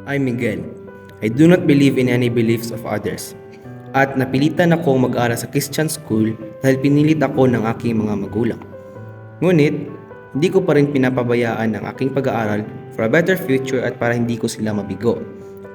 I'm Miguel. I do not believe in any beliefs of others. At napilitan akong mag-aral sa Christian school dahil pinilit ako ng aking mga magulang. Ngunit, hindi ko pa rin pinapabayaan ang aking pag-aaral for a better future at para hindi ko sila mabigo.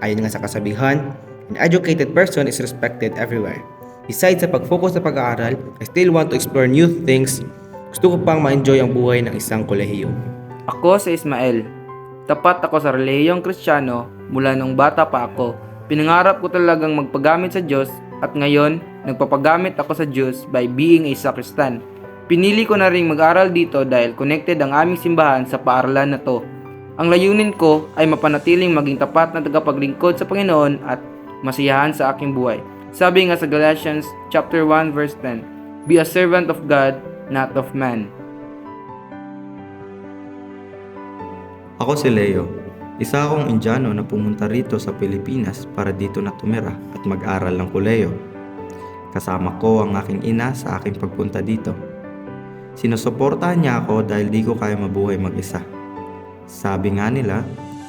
Ayon nga sa kasabihan, an educated person is respected everywhere. Besides sa pag-focus sa pag-aaral, I still want to explore new things. Gusto ko pang ma-enjoy ang buhay ng isang kolehiyo. Ako si Ismael. Tapat ako sa relihiyong Kristiyano mula nung bata pa ako. Pinangarap ko talagang magpagamit sa Diyos at ngayon, nagpapagamit ako sa Diyos by being a sacristan. Pinili ko na ring mag-aral dito dahil connected ang aming simbahan sa paaralan na to. Ang layunin ko ay mapanatiling maging tapat na tagapaglingkod sa Panginoon at masiyahan sa aking buhay. Sabi nga sa Galatians chapter 1 verse 10, "Be a servant of God, not of man." Ako si Leo. Isa akong Indiano na pumunta rito sa Pilipinas para dito na tumira at mag-aral ng kolehiyo. Kasama ko ang aking ina sa aking pagpunta dito. Sinusuportahan niya ako dahil di ko kaya mabuhay mag-isa. Sabi nga nila,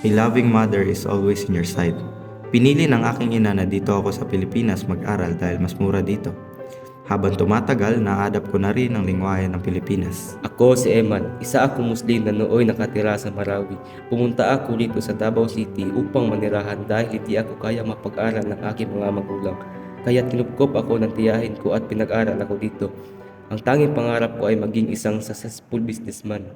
a loving mother is always in your side. Pinili ng aking ina na dito ako sa Pilipinas mag-aral dahil mas mura dito. Habang tumatagal, na-adapt ko na rin ang lingwahe ng Pilipinas. Ako si Eman, isa akong Muslim na nooy nakatira sa Marawi. Pumunta ako dito sa Davao City upang manirahan dahil hindi ako kaya mapag-aral ng aking mga magulang. Kaya kinupkop ako ng tiyahin ko at pinag-aral ako dito. Ang tanging pangarap ko ay maging isang successful businessman.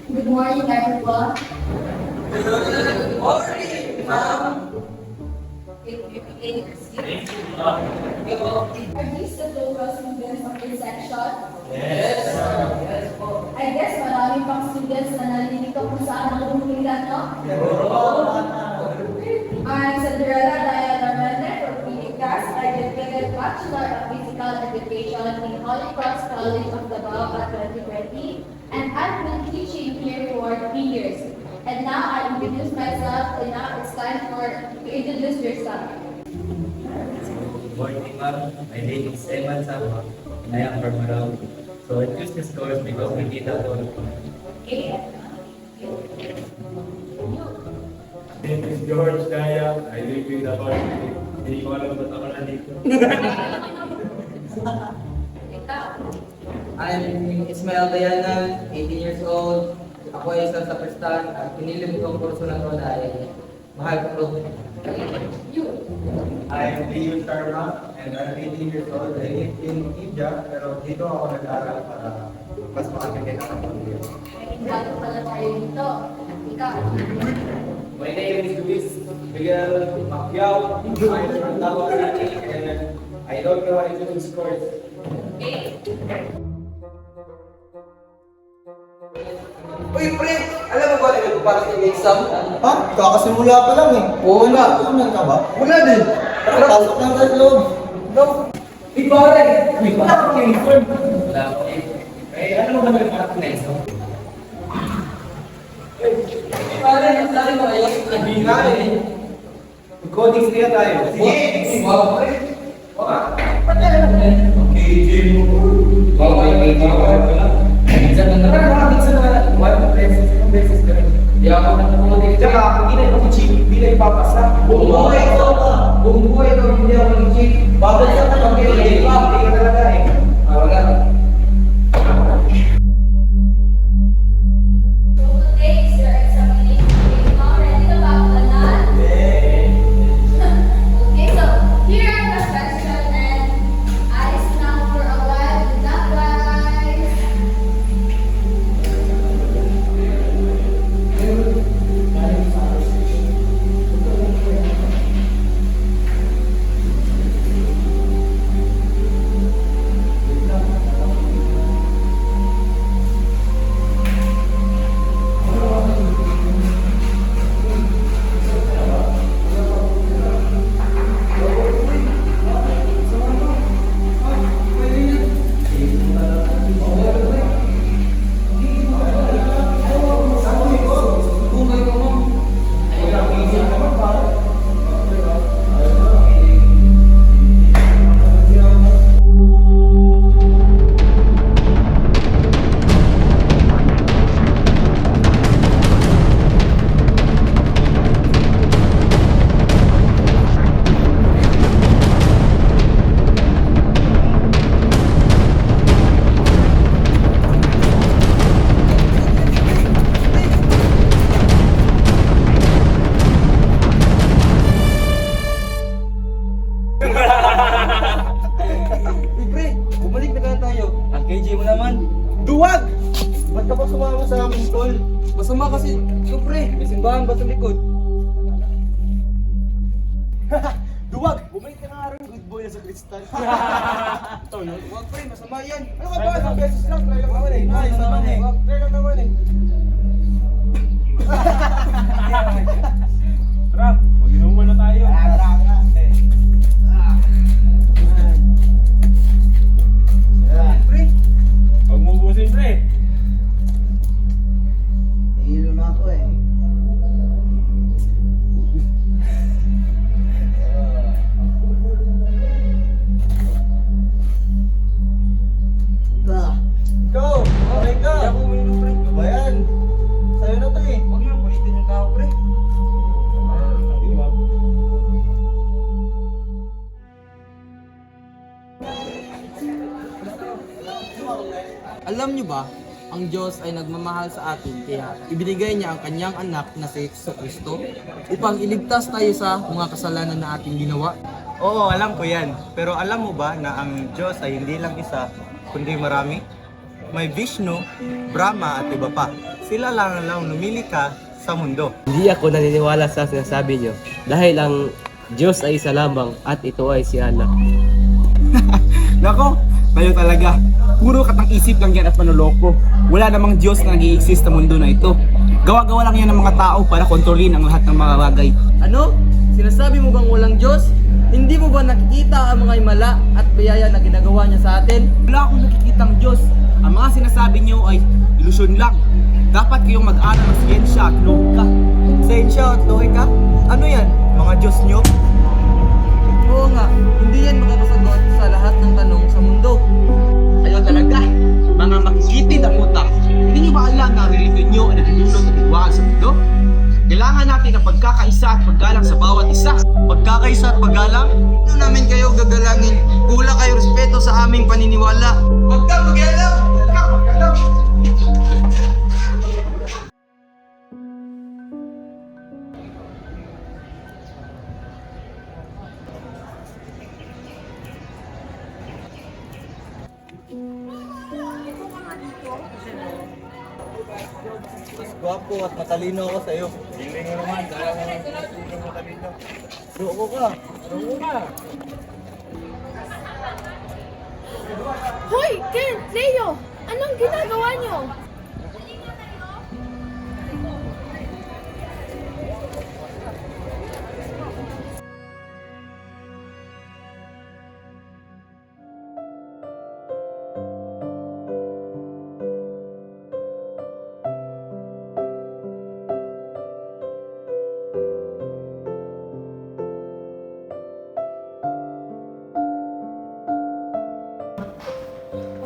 Good morning, everyone. Are these the total students of this section? Yes. I guess marami pang students na nalilito kung saan ang umuwilan, no? I'm Cinderella Diana Mendez from PDCAS. I completed Bachelor of Physical Education in Holy Cross College of Davao at 2020, and I've been teaching here for 3 years. And now I introduce myself, and now it's time for you to introduce yourself. Good morning, ma'am. My name is Eman Sama, and I am from Marawi. So I choose this course because we need a lot of Okay. My name is George Daya. I live in the country. Hindi ko alam ba't ako nandito. Ikaw. I'm Ismael Dayanan, 18 years old. Ako ay isang sacristan at pinili ko ang kurso na ito dahil mahal ko ito. You. I am Leo Sharma and I'm 18 years old. I live in India, pero dito ako nag-aaral para mas makakagay ng pamilya. Bago pala tayo dito. Ikaw. My name is Luis Miguel Macquiao. I'm from Davao City, and I don't know how to do this course. Okay. Uy, pre! Alam mo ba na nagpapasok ng exam? Ha? Kakasimula pa lang eh. Oo nga. Tunan ka ba? Wala din! Tara, pasok lang sa loob. No! Uy, pare! Uy, parang ako yung uniform. Wala ko eh. Eh, ano mo ba nagpapasok na exam? Pare, ang dami mo kayo. Nabina eh. Coding kaya tayo. Sige! Wow, pre! Oo. Okay, Jim. Wow, ay Minsan na naman, minsan na one beses, isang beses ka rin. Di ako nagpuputik. Tsaka, hindi na ako cheap, hindi na ipapasa. Buong buhay ito ka. Buong buhay ito, hindi ako nag-cheap. Babagsak na pag-ibig, hindi ka talaga eh. Wala. Who takes your examination? Are you all ready to back the nut? Okay, so here are the questions and eyes now for a while. Good luck, guys. Masama kasi, ito pre, may simbahan ba sa likod? Duwag! Bumalik ka nga rin. Good boy na sa kristal. Huwag pre, masama yan. Ano ka ba? Isang beses lang, try lang naman eh. Nice naman eh. Huwag, try lang naman eh. Tara, mag-inuman na tayo. Pre, Huwag mo ubusin, pre. Nahilo na ako eh. go! Okay ka! Hindi ako uminom pre. Ano ba yan? Sa'yo na to eh. Huwag mo kulitin yung tao pre. Alam niyo ba, ang Diyos ay nagmamahal sa atin kaya ibinigay niya ang kanyang anak na si Kristo upang iligtas tayo sa mga kasalanan na ating ginawa. Oo, alam ko yan. Pero alam mo ba na ang Diyos ay hindi lang isa, kundi marami? May Vishnu, Brahma at iba pa. Sila lang ang lumilika sa mundo. Hindi ako naniniwala sa sinasabi niyo dahil ang Diyos ay isa lamang at ito ay si Allah. Nako, kayo talaga. Puro katang-isip lang yan at manloloko. Wala namang Diyos na nag-i-exist sa mundo na ito. Gawa-gawa lang yan ng mga tao para kontrolin ang lahat ng mga bagay. Ano? Sinasabi mo bang walang Diyos? Hindi mo ba nakikita ang mga himala at biyaya na ginagawa niya sa atin? Wala akong nakikitang Diyos. Ang mga sinasabi niyo ay ilusyon lang. Dapat kayong mag-aral ng siyensya at lohika. Sensya at lohika? Ano yan? Mga Diyos nyo? Oo nga, hindi yan makakasagot sa lahat ng tanong sa mundo. Kayo talaga, mga makikitid ang utak. Hindi nyo ba alam na ang religion nyo ay nagdudulot ng iwaan sa mundo? Kailangan natin ang pagkakaisa at paggalang sa bawat isa. Pagkakaisa at paggalang? Ano namin kayo gagalangin? Kulang kayo respeto sa aming paniniwala. Huwag kang mag-alam! Huwag kang mag-alam! Mas gwapo at matalino ako sa'yo. Hindi mo naman, dahil mo naman matalino. Loko ka. Loko ka. Hoy, Ken, Leo! Anong ginagawa niyo?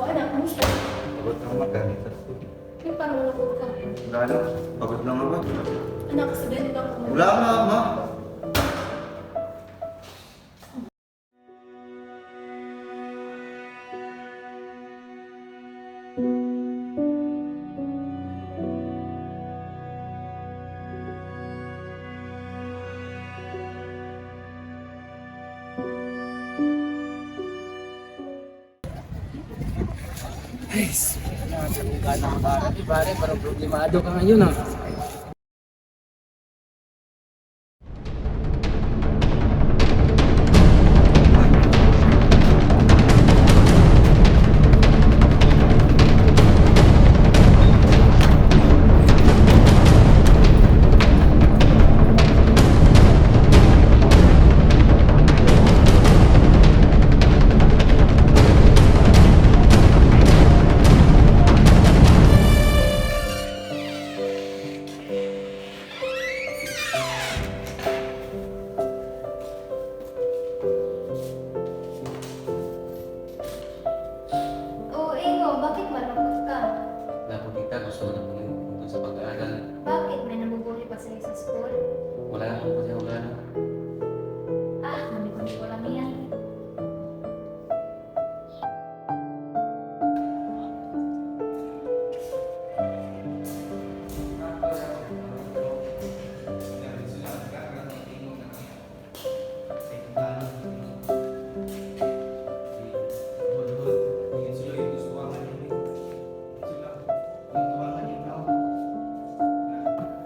O anak, kamusta? Pagod lang magaling sa school. Yung parang nakot ka. Wala lang. Pagod lang ako. Anak, sabihin ka ako. Wala nga, ma. Pare, parang problemado ka ngayon ah.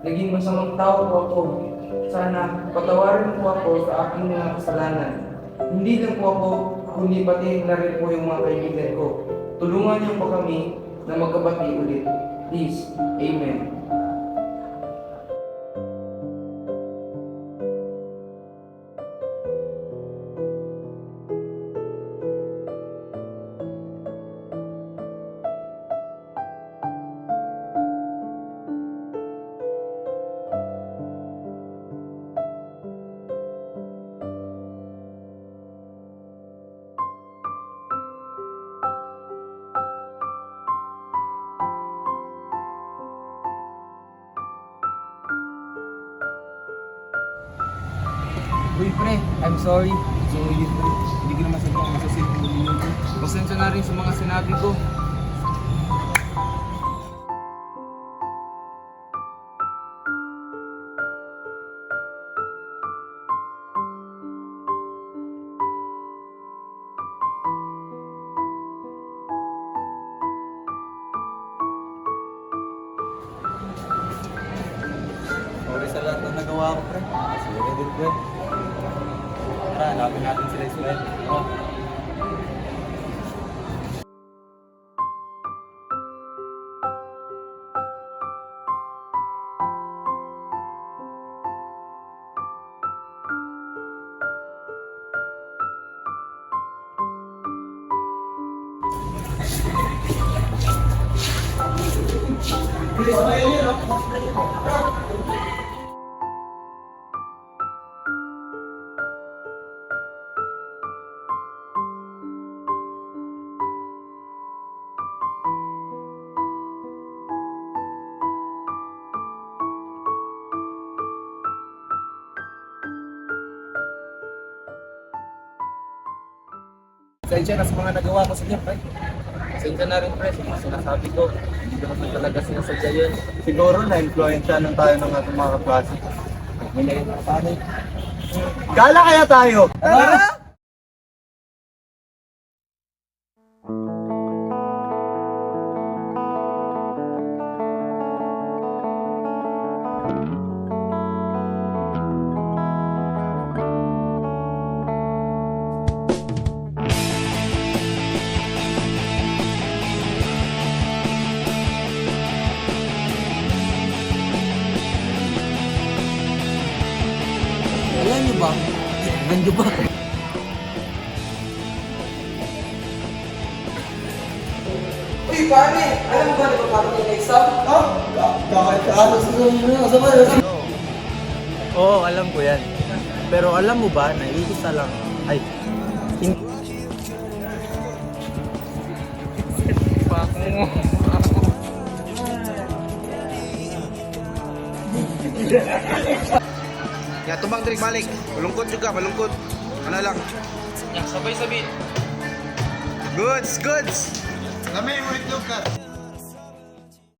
Naging masamang tao po ako. Sana patawarin po ako sa aking mga kasalanan. Hindi lang po ako, kundi pati na rin po yung mga kaibigan ko. Tulungan niyo po kami na magkabati ulit. Please. Amen. Uy, pre, I'm sorry. Sorry, pre. Hindi ko naman sabi kung masasin ko minuto. Pasensya na rin sa mga sinabi ko. Sorry sa lahat ng nagawa ko, pre. Sige din, pre. Tara, hanapin natin sila Ismael. Oh. Pasensya na sa mga nagawa ko sa inyo, pre. Pasensya na rin, pre, sa mga sinasabi ko. Hindi ko naman talaga sinasadya yun. Siguro na-influensyahan tayo ng ating mga kaklase. May naging paano? Gala kaya tayo! Tara! Alam niyo ba? Nandiyo ba? Uy, pare! Alam mo ba na paparating yung exam? Ha? Bakit ka? Oo, alam ko yan. Pero alam mo ba na iisa lang, ay, hindi. Ya, tumbang diri balik. Malungkot juga, malungkot. Ano lang. Sabay sabihin. Goods, goods. Lamay mo itlog ka.